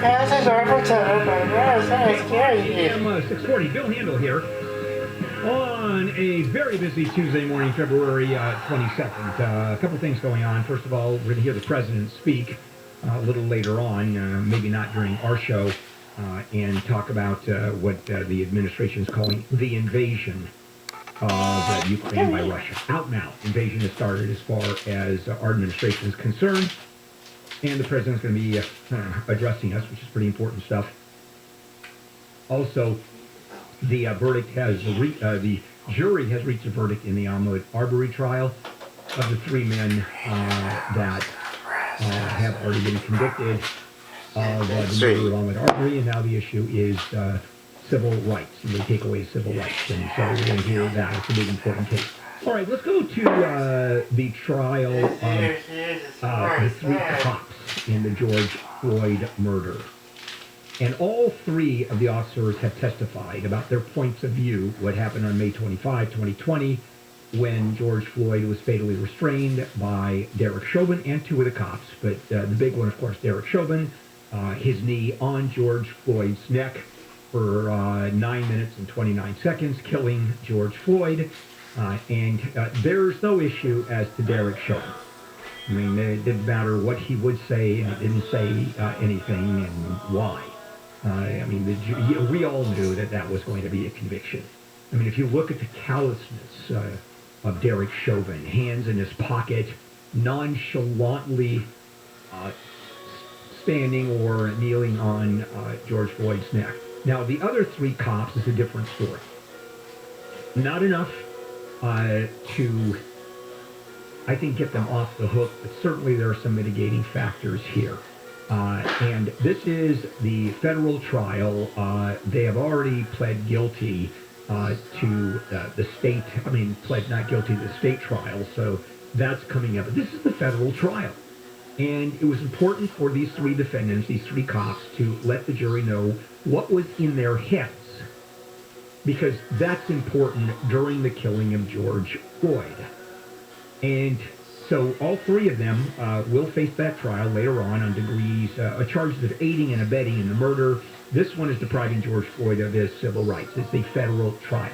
passes are protected by Kfi Am 640, Bill Handel here on a very busy Tuesday morning, February 22nd. A couple things going on. First of all, we're going to hear the president speak a little later on, maybe not during our show, and talk about what the administration is calling the invasion of Ukraine by Russia. Out now. Invasion has started as far as our administration is concerned. And the president's going to be addressing us, which is pretty important stuff. Also, the verdict has the jury has reached a verdict in the Ahmed Arbery trial of the three men that have already been convicted of the murder of Ahmed Arbery, and now the issue is civil rights, and they take away civil rights. And so we're going to hear that. It's a big important case. All right, let's go to the trial of the three cops in the George Floyd murder. And all three of the officers have testified about their points of view, what happened on May 25, 2020, when George Floyd was fatally restrained by Derek Chauvin and two of the cops. But the big one, of course, Derek Chauvin, his knee on George Floyd's neck for 9 minutes and 29 seconds, killing George Floyd. And there's no issue as to Derek Chauvin. I mean, it didn't matter what he would say, and he didn't say anything, and why. I mean, we all knew that that was going to be a conviction. I mean, if you look at the callousness of Derek Chauvin, hands in his pocket, nonchalantly standing or kneeling on George Floyd's neck. Now, the other three cops is a different story. Not enough to, I think, get them off the hook, but certainly there are some mitigating factors here. And this is the federal trial. They have already pled guilty to the state, pled not guilty to the state trial, so that's coming up. But this is the federal trial. And it was important for these three defendants, these three cops, to let the jury know what was in their heads, because that's important during the killing of George Floyd. And so all three of them will face that trial later on degrees, charges of aiding and abetting in the murder. This one is depriving George Floyd of his civil rights. It's a federal trial.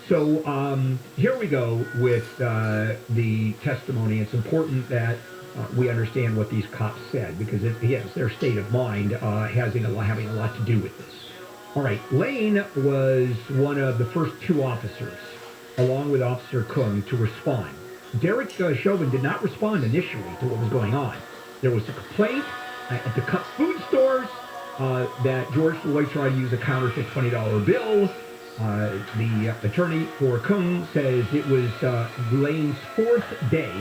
So here we go with the testimony. It's important that we understand what these cops said, because yes, their state of mind having a lot to do with this. All right, Lane was one of the first two officers, along with Officer Kung, to respond. Derek Chauvin did not respond initially to what was going on. There was a complaint at the Cup food stores that George Floyd tried to use a counterfeit $20 bill. The attorney for Kung says it was Lane's fourth day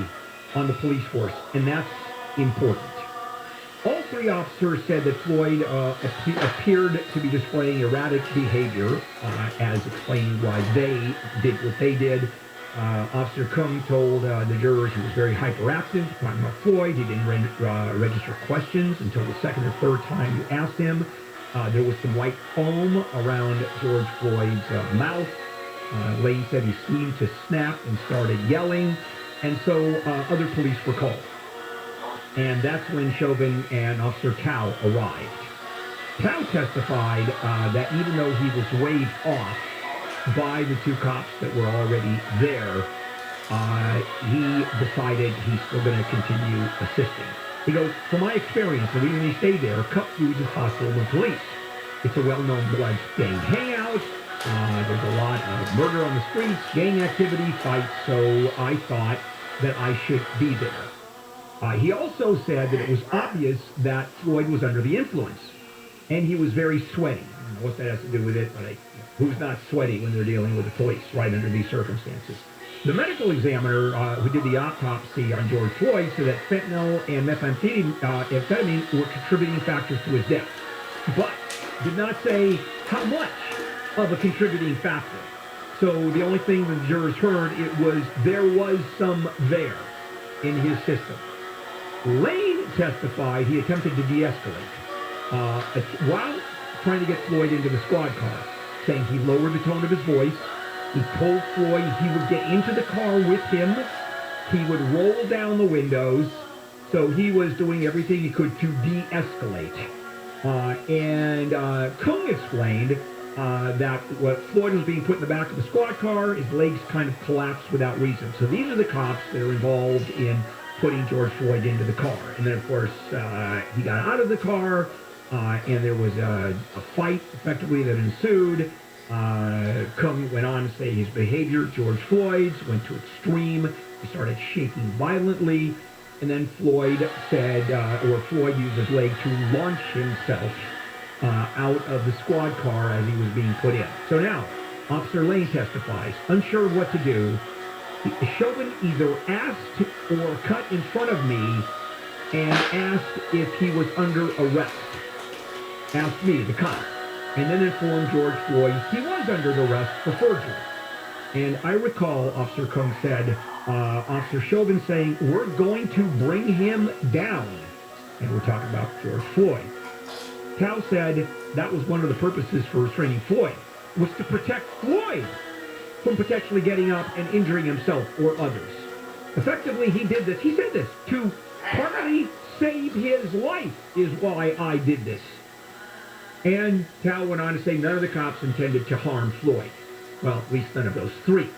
on the police force, and that's important. All three officers said that Floyd appeared to be displaying erratic behavior, as explaining why they did what they did. Officer Kung told the jurors he was very hyperactive, talking about Floyd. He didn't register questions until the second or third time you asked him. There was some white foam around George Floyd's mouth. Lane said he seemed to snap and started yelling. And so other police were called. And that's when Chauvin and Officer Tao arrived. Tao testified that even though he was waved off by the two cops that were already there, he decided he's still going to continue assisting. He goes, from my experience, the reason he stayed there, Cup Foods is hostile with police. It's a well-known blood-stained hangout. There's a lot of murder on the streets, gang activity, fights, so I thought that I should be there. He also said that it was obvious that Floyd was under the influence, and he was very sweaty. I don't know what that has to do with it, but who's not sweaty when they're dealing with the police right under these circumstances? The medical examiner who did the autopsy on George Floyd said that fentanyl and methamphetamine were contributing factors to his death, but did not say how much of a contributing factor. So the only thing the jurors heard, there was some there in his system. Lane testified he attempted to de-escalate while trying to get Floyd into the squad car, saying he lowered the tone of his voice. He told Floyd he would get into the car with him. He would roll down the windows. So he was doing everything he could to de-escalate. And Kung explained that what Floyd was being put in the back of the squad car, his legs kind of collapsed without reason. So these are the cops that are involved in putting George Floyd into the car. And then, of course, he got out of the car, and there was a fight, effectively, that ensued. Kung went on to say his behavior, George Floyd's, went to extreme. He started shaking violently. And then Floyd said, or Floyd used his leg to launch himself out of the squad car as he was being put in. So now, Officer Lane testifies, unsure of what to do. Chauvin either asked or cut in front of me and asked if he was under arrest. Asked me, the cop, and then informed George Floyd he was under arrest for forgery. And I recall Officer Kung said, Officer Chauvin saying, we're going to bring him down. And we're talking about George Floyd. Cal said that was one of the purposes for restraining Floyd, was to protect Floyd from potentially getting up and injuring himself or others. Effectively, he did this, he said this, to partly save his life is why I did this. And Cal went on to say none of the cops intended to harm Floyd. Well, at least none of those three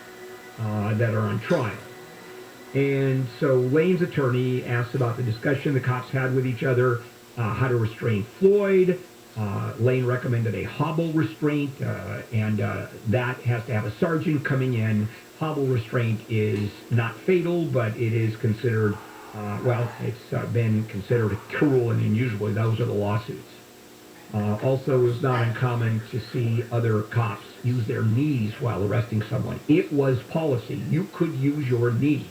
that are on trial. And so Lane's attorney asked about the discussion the cops had with each other, how to restrain Floyd. Lane recommended a hobble restraint, and that has to have a sergeant coming in. Hobble restraint is not fatal, but it is considered, it's been considered cruel and unusual. Those are the lawsuits. Also, it was not uncommon to see other cops use their knees while arresting someone. It was policy. You could use your knee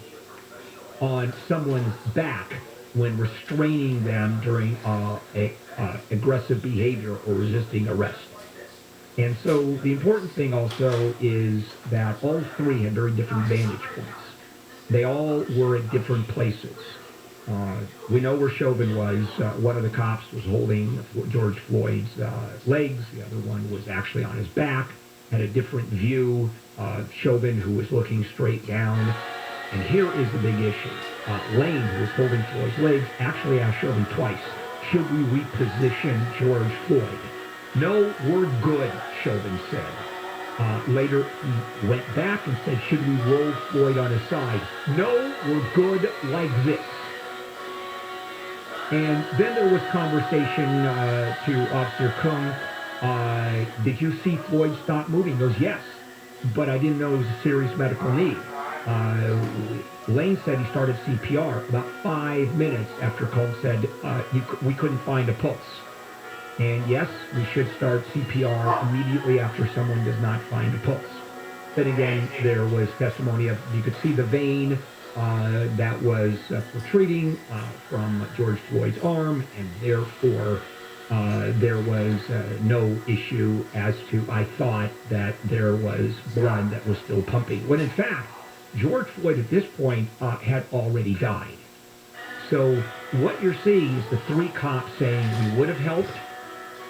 on someone's back when restraining them during aggressive behavior or resisting arrest. And so the important thing also is that all three had very different vantage points. They all were at different places. We know where Chauvin was. One of the cops was holding George Floyd's legs. The other one was actually on his back, had a different view. Chauvin, who was looking straight down. And here is the big issue. Lane, who was holding Floyd's legs, actually asked Chauvin twice, should we reposition George Floyd? No, we're good, Chauvin said. Later, he went back and said, should we roll Floyd on his side? No, we're good like this. And then there was conversation to Officer Kung. Did you see Floyd stop moving? He goes, yes, but I didn't know it was a serious medical need. Lane said he started CPR about 5 minutes after Kung said we couldn't find a pulse. And yes, we should start CPR immediately after someone does not find a pulse. Then again, there was testimony of, you could see the vein that was protruding from George Floyd's arm, and therefore there was no issue as to, I thought, that there was blood that was still pumping. When in fact, George Floyd at this point had already died. So what you're seeing is the three cops saying, we would have helped,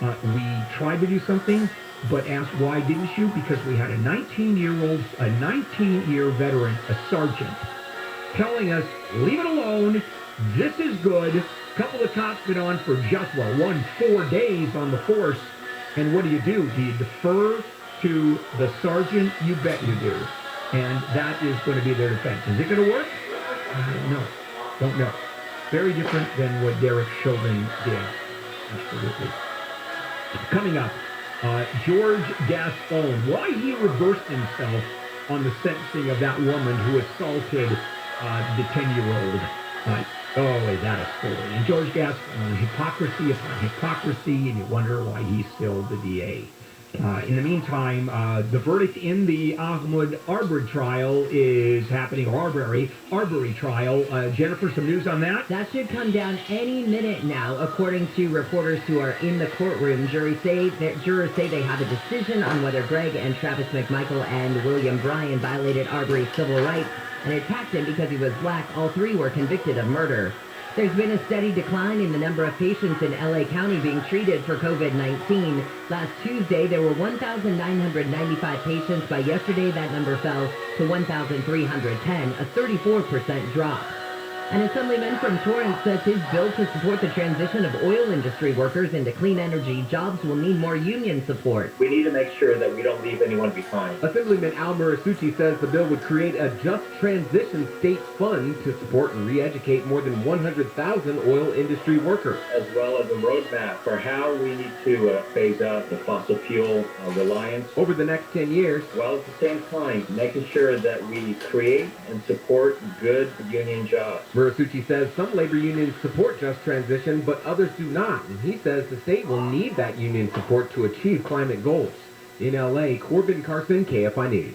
we tried to do something, but asked, why didn't you? Because we had a 19-year veteran, a sergeant, telling us, leave it alone, this is good. A couple of cops been on for just, 4 days on the force, and what do? Do you defer to the sergeant? You bet you do. And that is going to be their defense. Is it going to work? No. Don't know. Very different than what Derek Chauvin did. Absolutely. Coming up, George Gasco, why he reversed himself on the sentencing of that woman who assaulted the 10-year-old. Is that a story? And George Gasco, hypocrisy upon hypocrisy, and you wonder why he's still the DA. In the meantime, the verdict in the Ahmed Arbery trial is happening, Arbery trial. Jennifer, some news on that? That should come down any minute now, according to reporters who are in the courtroom. Jurors say they have a decision on whether Greg and Travis McMichael and William Bryan violated Arbery's civil rights and attacked him because he was black. All three were convicted of murder. There's been a steady decline in the number of patients in LA County being treated for COVID-19. Last Tuesday, there were 1,995 patients. By yesterday, that number fell to 1,310, a 34% drop. An assemblyman from Torrance says his bill to support the transition of oil industry workers into clean energy jobs will need more union support. We need to make sure that we don't leave anyone behind. Assemblyman Al Murasucci says the bill would create a just transition state fund to support and re-educate more than 100,000 oil industry workers. As well as a roadmap for how we need to phase out the fossil fuel reliance. Over the next 10 years, while at the same time making sure that we create and support good union jobs. Murasucci says some labor unions support just transition, but others do not, and he says the state will need that union support to achieve climate goals. In L.A., Corbin Carson, KFI News.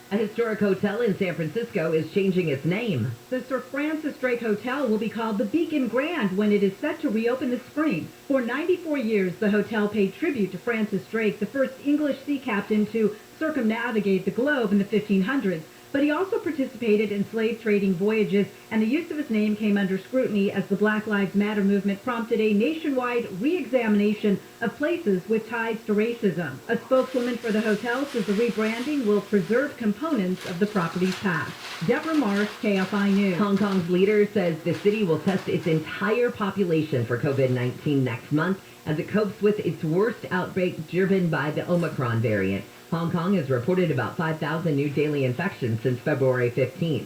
A historic hotel in San Francisco is changing its name. The Sir Francis Drake Hotel will be called the Beacon Grand when it is set to reopen this spring. For 94 years, the hotel paid tribute to Francis Drake, the first English sea captain to circumnavigate the globe in the 1500s. But he also participated in slave trading voyages, and the use of his name came under scrutiny as the Black Lives Matter movement prompted a nationwide re-examination of places with ties to racism. A spokeswoman for the hotel says the rebranding will preserve components of the property's past. Deborah Morris, KFI News. Hong Kong's leader says the city will test its entire population for COVID-19 next month as it copes with its worst outbreak driven by the Omicron variant. Hong Kong has reported about 5,000 new daily infections since February 15th.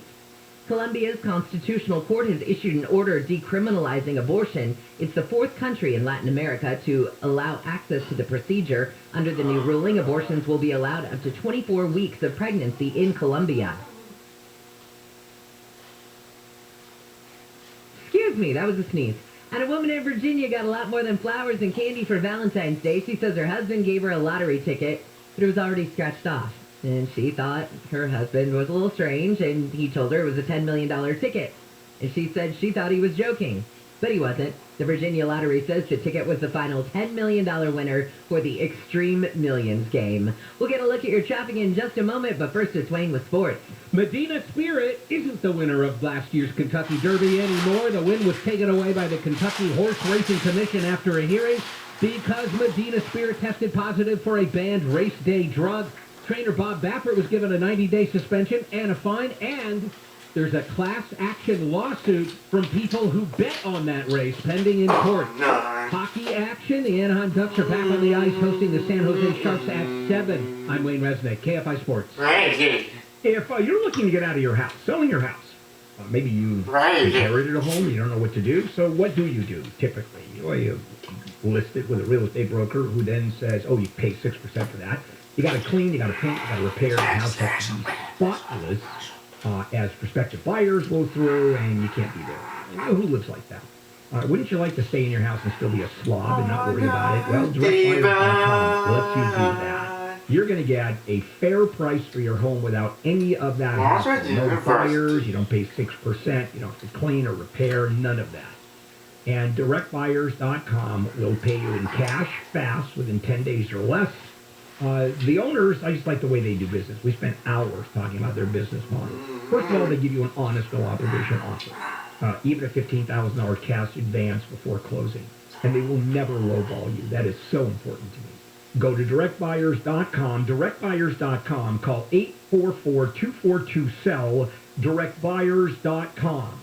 Colombia's constitutional court has issued an order decriminalizing abortion. It's the fourth country in Latin America to allow access to the procedure. Under the new ruling, abortions will be allowed up to 24 weeks of pregnancy in Colombia. Excuse me, that was a sneeze. And a woman in Virginia got a lot more than flowers and candy for Valentine's Day. She says her husband gave her a lottery ticket, but it was already scratched off. And she thought her husband was a little strange, and he told her it was a $10 million ticket. And she said she thought he was joking, but he wasn't. The Virginia Lottery says the ticket was the final $10 million winner for the Extreme Millions game. We'll get a look at your traffic in just a moment, but first it's Wayne with sports. Medina Spirit isn't the winner of last year's Kentucky Derby anymore. The win was taken away by the Kentucky Horse Racing Commission after a hearing because Medina Spirit tested positive for a banned race day drug. Trainer Bob Baffert was given a 90-day suspension and a fine, and there's a class action lawsuit from people who bet on that race pending in court. Hockey action. The Anaheim Ducks are back on the ice hosting the San Jose Sharks at 7. I'm Wayne Resnick, KFI Sports. Right. If you're looking to get out of your house, selling your house, maybe you inherited a home, you don't know what to do, so what do you do typically? Well, you list it with a real estate broker who then says, oh, you pay 6% for that. You got to clean, you got to paint, you got to repair. The house has to be spotless as prospective buyers go through, and you can't be there. You know, who lives like that? Wouldn't you like to stay in your house and still be a slob and not worry about it? Well, directbuyers.com lets you do that. You're going to get a fair price for your home without any of that hassle. No buyers, you don't pay 6%, you don't have to clean or repair, none of that. And directbuyers.com will pay you in cash fast within 10 days or less. The owners, I just like the way they do business. We spent hours talking about their business model. First of all, they give you an honest, no obligation offer, even a $15,000 cash advance before closing. And they will never lowball you. That is so important to me. Go to directbuyers.com, directbuyers.com, call 844-242-SELL, directbuyers.com.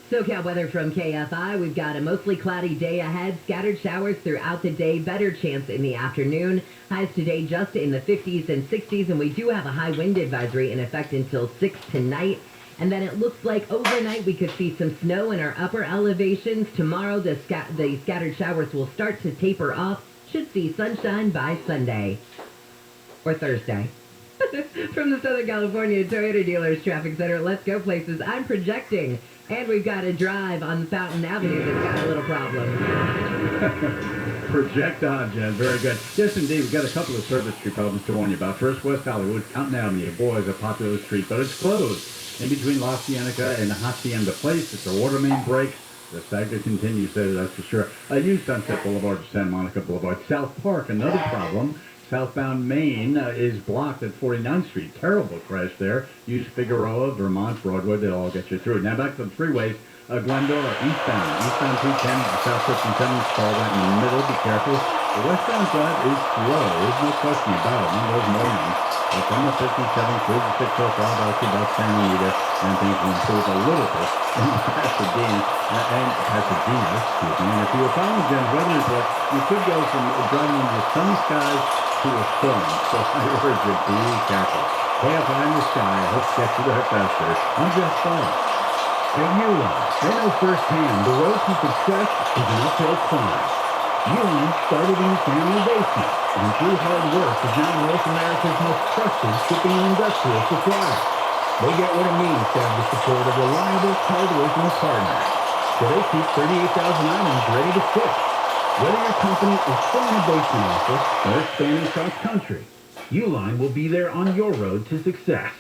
Socal Weather from KFI. We've got a mostly cloudy day ahead. Scattered showers throughout the day. Better chance in the afternoon. Highs today just in the 50s and 60s. And we do have a high wind advisory in effect until 6 tonight. And then it looks like overnight we could see some snow in our upper elevations. Tomorrow the scattered showers will start to taper off. Should see sunshine by Sunday. Or Thursday. From the Southern California Toyota Dealers Traffic Center, let's go places. I'm projecting. And we've got a drive on Fountain Avenue that's got a little problem. Project on, Jen. Very good. Yes, indeed. We've got a couple of service street problems to warn you about. First, West Hollywood, Fountain Avenue. Boy, is a popular street, but it's closed. In between La Cienega and the Hacienda Place, it's a water main break. The saga continues there, that's for sure. New Sunset Boulevard to Santa Monica Boulevard. South Park, another problem. Southbound Main is blocked at 49th Street. Terrible crash there. Use Figueroa, Vermont, Broadway. They'll all get you through. Now back to the freeways. Glendora, eastbound 210, South 57, stall right in the middle. Be careful. The westbound drive is slow. There's no question about it. One of those mornings. But from the 57 through the 605 out to about Santa Anita, and things will improve a little bit in the Pasadena, excuse me. And if you were following Jen's weather report, you could go from driving into sunny skies to a storm. So I urge you, be careful. KFI in the sky. I hope to get you there faster. I'm Jeff Ball. At Uline, they know firsthand the road to success is an uphill climb. Uline started in the family basement, and through hard work is now North America's most trusted shipping and industrial supplier. They get what it means to have the support of reliable, hard-working partners. So they keep 38,000 items ready to ship. Whether your company is still in a basement office or expanding cross-country, Uline will be there on your road to success.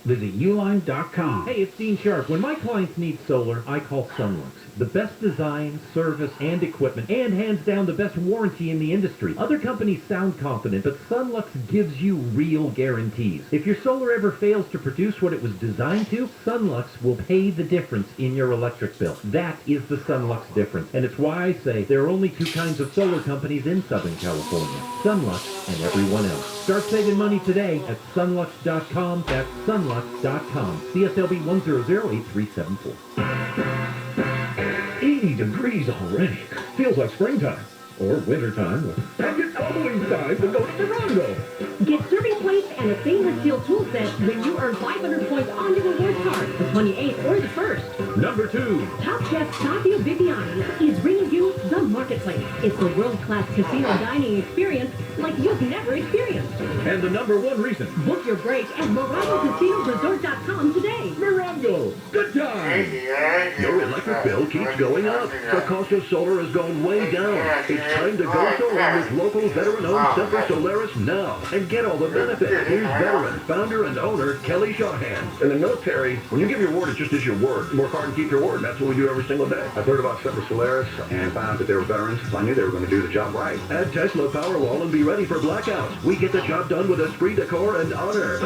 Visit uline.com. Hey, it's Dean Sharp. When my clients need solar, I call Sunlux. The best design, service, and equipment, and hands down the best warranty in the industry. Other companies sound confident, but Sunlux gives you real guarantees. If your solar ever fails to produce what it was designed to, Sunlux will pay the difference in your electric bill. That is the Sunlux difference, and it's why I say there are only two kinds of solar companies in Southern California, Sunlux and everyone else. Start saving money today at sunlux.com. That's sunlux.com. CSLB 1008374. 80 degrees already. Feels like springtime. Or wintertime. And it's always time to go to Morongo. Get serving plates and a stainless steel tool set when you earn 500 points on your reward card the 28th or the 1st. Number 2. Top Chef Tavio Viviani is bringing you The Marketplace. It's a world-class casino dining experience like you've never experienced. And the number 1 reason. Book your break at MorongoCasinoResort.com today. Morongo. Good time. Your electric bill keeps going up. The cost of solar has gone way down. It's time to go solar with local veteran-owned Semper Solaris now and get all the benefits. Here's veteran, founder, and owner Kelly Shawhan. In the military, when you give your word, it's just as your word. Work hard and keep your word. That's what we do every single day. I've heard about Semper Solaris and found out that they were veterans. I knew they were going to do the job right. Add Tesla Powerwall and be ready for blackouts. We get the job done with esprit de corps and honor.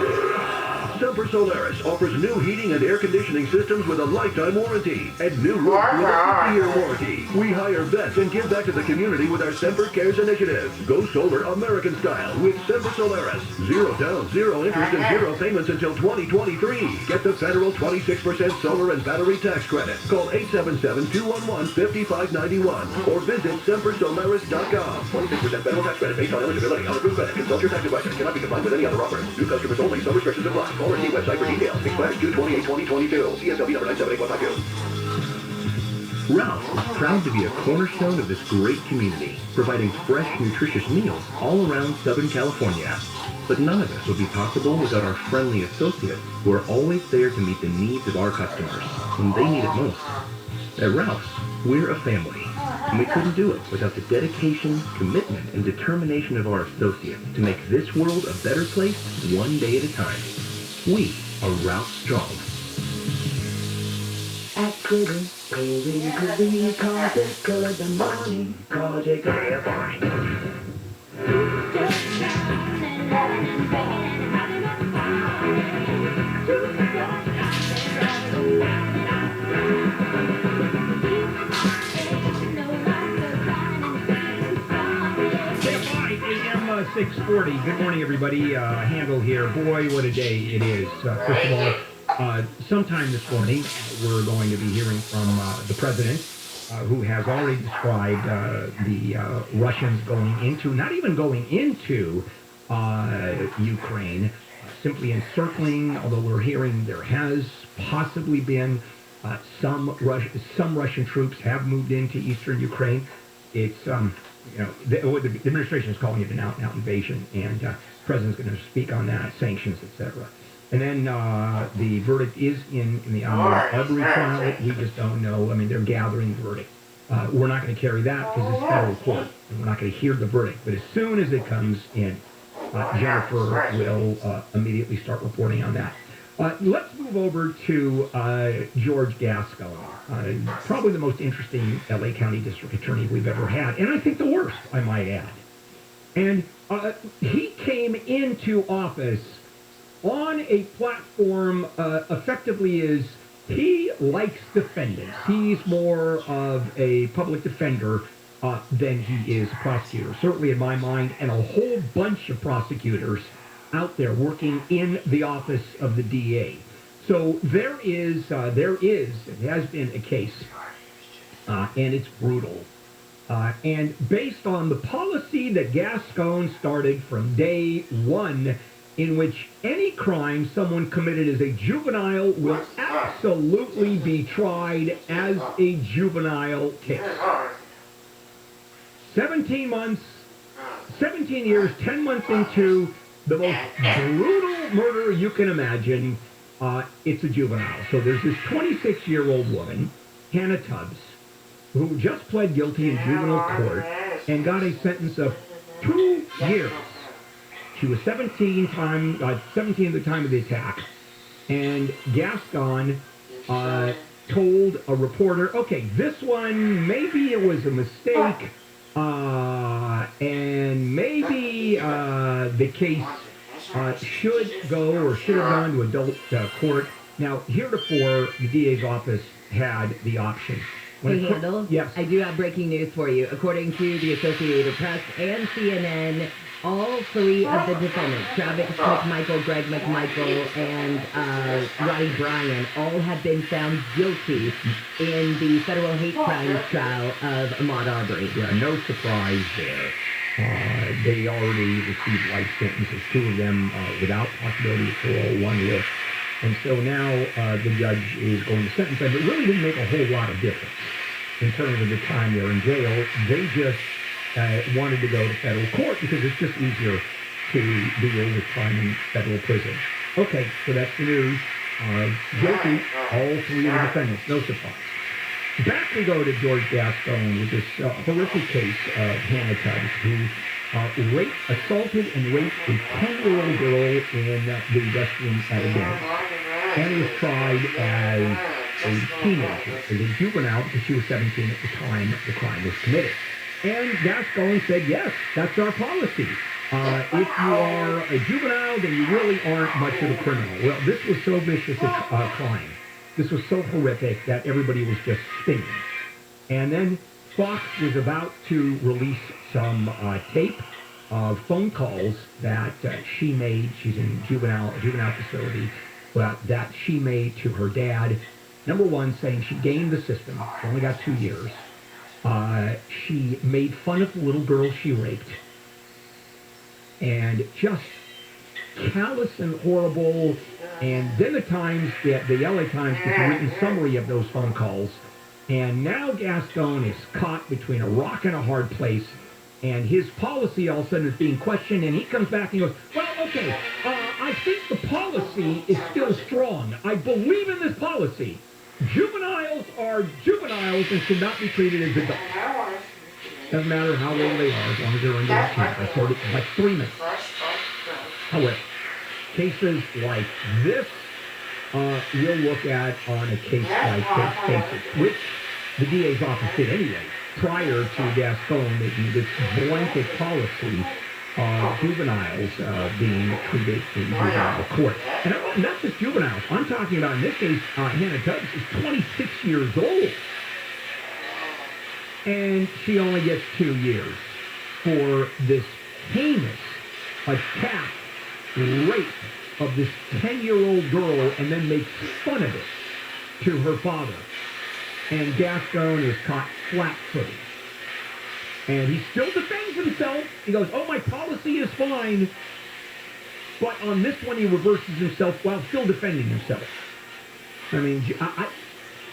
Semper Solaris offers new heating and air conditioning systems with a lifetime warranty and new roofs with a 50-year warranty. We hire vets and give back to the community with our Semper Cares initiative. Go solar American style with Semper Solaris. 0 down, 0 interest, and 0 payments until 2023. Get the federal 26% solar and battery tax credit. Call 877-211-5591 or visit SemperSolaris.com. 26% federal tax credit based on eligibility. Unapproved credit. Consult your tax advisor. Cannot be combined with any other offer. New customers only. Some restrictions apply. Call or see website for details. Expires June 28, 2022. CSLB number 978152. Ralph's is proud to be a cornerstone of this great community, providing fresh, nutritious meals all around Southern California. But none of this would be possible without our friendly associates, who are always there to meet the needs of our customers when they need it most. At Ralph's, we're a family, and we couldn't do it without the dedication, commitment, and determination of our associates to make this world a better place one day at a time. We are Ralph Strong. Accident, illegally cause it good the morning. Call Jacob Airborne. AM 640. Good morning, everybody. Handle here. Boy, what a day it is. First of all, sometime this morning, we're going to be hearing from the president, who has already described the Russians going into, not even going into Ukraine, simply encircling, although we're hearing there has possibly been some Russian troops have moved into eastern Ukraine. It's, the administration is calling it an out-and-out invasion, and the president's going to speak on that, sanctions, etc. And then the verdict is in the Ahmed trial. We just don't know. I mean, they're gathering the verdict. We're not going to carry that because it's federal court, and we're not going to hear the verdict. But as soon as it comes in, Jennifer will immediately start reporting on that. Let's move over to George Gasco, probably the most interesting L.A. County District Attorney we've ever had, and I think the worst, I might add. And he came into office on a platform effectively is he likes defendants. He's more of a public defender than he is a prosecutor, certainly in my mind, and a whole bunch of prosecutors out there working in the office of the DA. So there is, it has been a case, and it's brutal. And based on the policy that Gasco started from day one, in which any crime someone committed as a juvenile will absolutely be tried as a juvenile case. 17 years, 10 months into the most brutal murder you can imagine, it's a juvenile. So there's this 26-year-old woman, Hannah Tubbs, who just pled guilty in juvenile court and got a sentence of 2 years. She was 17 at the time of the attack, and Gascon told a reporter, okay, this one, maybe it was a mistake, and maybe the case should have gone to adult court. Now, heretofore, the DA's office had the option. Hey, Handel? Yes. I do have breaking news for you. According to the Associated Press and CNN, all three of the defendants, Travis McMichael, Greg McMichael, and Roddy Bryan, all have been found guilty in the federal hate crimes trial of Ahmaud Arbery. Yeah, no surprise there. They already received life sentences, 2 of them without possibility of parole, 1 with. And so now the judge is going to sentence them. It really didn't make a whole lot of difference in terms of the time they're in jail. They just wanted to go to federal court because it's just easier to deal with time in federal prison. Okay, so that's the news. Guilty, all 3 of the defendants, no surprise. Back we go to George Gascon with this horrific case of Hannah Tubbs, who assaulted and raped a 10-year-old girl in the restroom at a dinner. And was tried as a teenager, as a juvenile, because she was 17 at the time the crime was committed. And Gascon said, yes, that's our policy. If you are a juvenile, then you really aren't much of a criminal. Well, this was so vicious a crime. This was so horrific that everybody was just spinning. And then Fox was about to release some tape of phone calls that she made. She's in a juvenile facility. That she made to her dad. Number one, saying she gamed the system. She only got 2 years. She made fun of the little girl she raped. And just callous and horrible. And then the LA Times gets a written summary of those phone calls. And now Gascon is caught between a rock and a hard place. And his policy all of a sudden is being questioned. And he comes back and goes, well, okay, I think the policy is still strong. I believe in this policy. Juveniles are juveniles and should not be treated as adults. Doesn't matter how old they are, as long as they're under 18. That's sort of like 3 minutes. However, cases like this, we'll look at on a case-by-case basis, which the DA's office did anyway, prior to Gascon making this blanket policy of juveniles being treated in juvenile court. And not just juveniles. I'm talking about, in this case, Hannah Tubbs is 26 years old. And she only gets 2 years for this heinous attack, rape of this 10-year-old girl, and then makes fun of it to her father. And Gascon is caught flat-footed. And he still defends himself. He goes, oh, my policy is fine. But on this one, he reverses himself while still defending himself. I mean, I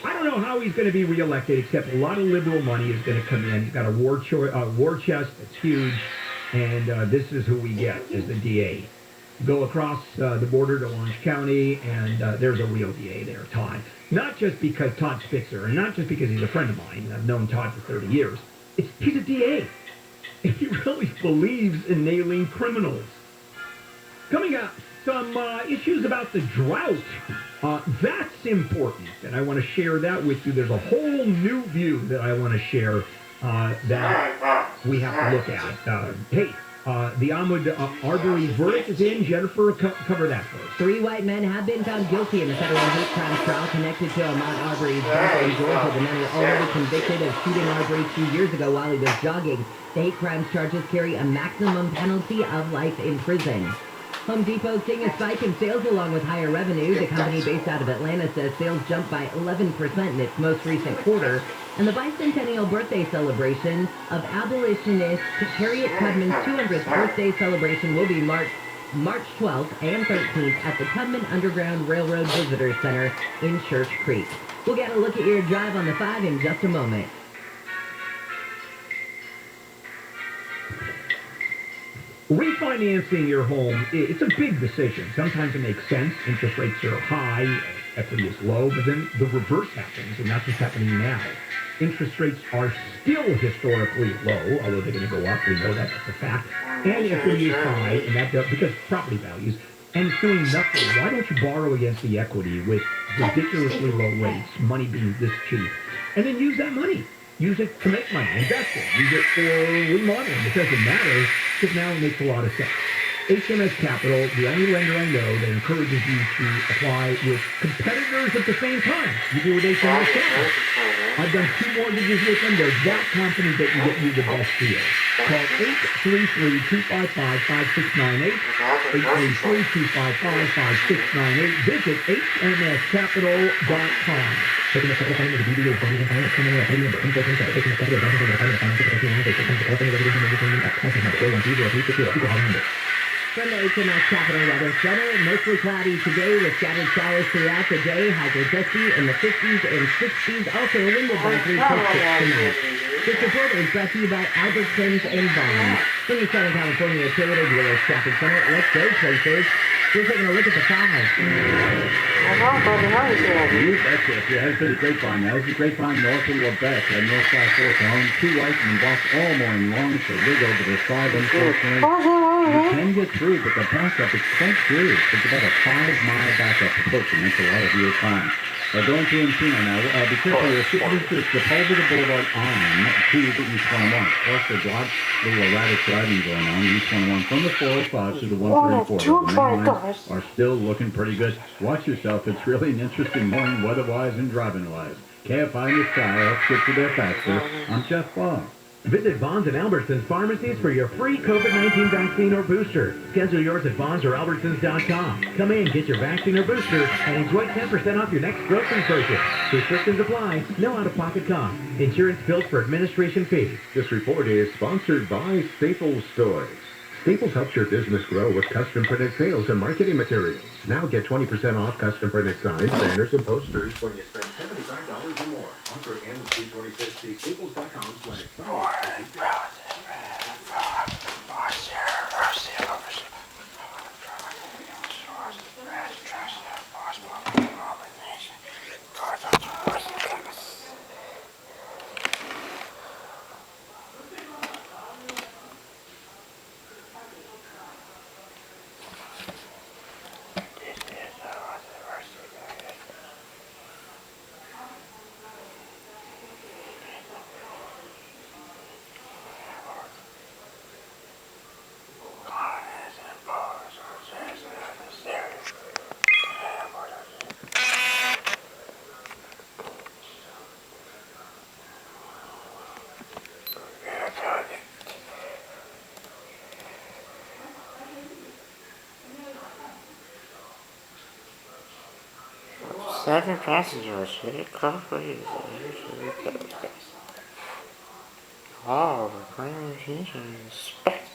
don't know how he's going to be reelected, except a lot of liberal money is going to come in. He's got a war chest that's huge. And this is who we get as the DA. Go across the border to Orange County, and there's a real DA there, Todd. Not just because Todd Spitzer, and not just because he's a friend of mine. I've known Todd for 30 years. He's a DA. And he really believes in nailing criminals. Coming up, some issues about the drought. That's important, and I want to share that with you. There's a whole new view that I want to share that we have to look at. The Ahmed Arbery verdict is in. Jennifer, cover that for us. 3 white men have been found guilty in the federal hate crimes trial connected to Ahmaud Arbery's death in Georgia. The men were already convicted of shooting Arbery 2 years ago while he was jogging. The hate crimes charges carry a maximum penalty of life in prison. Home Depot seeing a spike in sales along with higher revenue. The company based out of Atlanta says sales jumped by 11% in its most recent quarter. And the bicentennial birthday celebration of abolitionist Harriet Tubman's 200th birthday celebration will be March 12th and 13th at the Tubman Underground Railroad Visitor Center in Church Creek. We'll get a look at your drive on the 5 in just a moment. Refinancing your home, it's a big decision. Sometimes it makes sense. Interest rates are high, equity is low, but then the reverse happens, and that's what's happening now. Interest rates are still historically low, although they're going to go up. We know that's a fact. And equity is high, and that does, because property values, and it's doing nothing. Why don't you borrow against the equity with ridiculously low rates, money being this cheap, and then use that money? Use it to make money, invest it, use it for remodeling. It doesn't matter, because now it makes a lot of sense. HMS Capital, the only lender I know that encourages you to apply with competitors at the same time. You do with HMS Capital. I've done 2 mortgages with them. They're that confident that you get you the best deal. Call 833-255-5698, 833-255-5698. Visit hmscapital.com. From the HMS Capital Weather Center, mostly cloudy today with scattered showers throughout the day. Highs are dusty in the 50s and 60s. Also a wind advisory for 6 tonight. This report is brought to you by Albertsons and Vaughn. From the Southern California Toyota Dealers Traffic Center, let's go places. We're taking a look at the 5. You betcha. If your husband's grapevine, now this is grapevine north of Quebec and north south forth home, 2 lights and blocks all morning long, so we'll go to the 5, unfortunately. You can get through, but the backup is quite serious. It's about a 5-mile backup approaching. That's a lot of your time. Going through Encino now. Be careful. You're shipping to Sepulveda Boulevard on to the East 101. Plus, there's lots of little erratic driving going on. The East 101 from the 405 to the 134. The main lines are still looking pretty good. Watch yourself. It's really an interesting morning weather-wise and driving-wise. Kfi in the sky helps get you there faster. I'm Jeff Baum. Visit Vons and Albertsons pharmacies for your free COVID-19 vaccine or booster. Schedule yours at Vons or Albertsons.com. Come in, get your vaccine or booster, and enjoy 10% off your next grocery purchase. Restrictions apply. No out-of-pocket cost. Insurance billed for administration fees. This report is sponsored by Staples Stores. Staples helps your business grow with custom printed sales and marketing materials. Now get 20% off custom printed signs, banners, and posters when you spend $75 or more. Offer ends 3/26. See staples.com/stores. Seven passengers. Oh, the crane machine is inspected.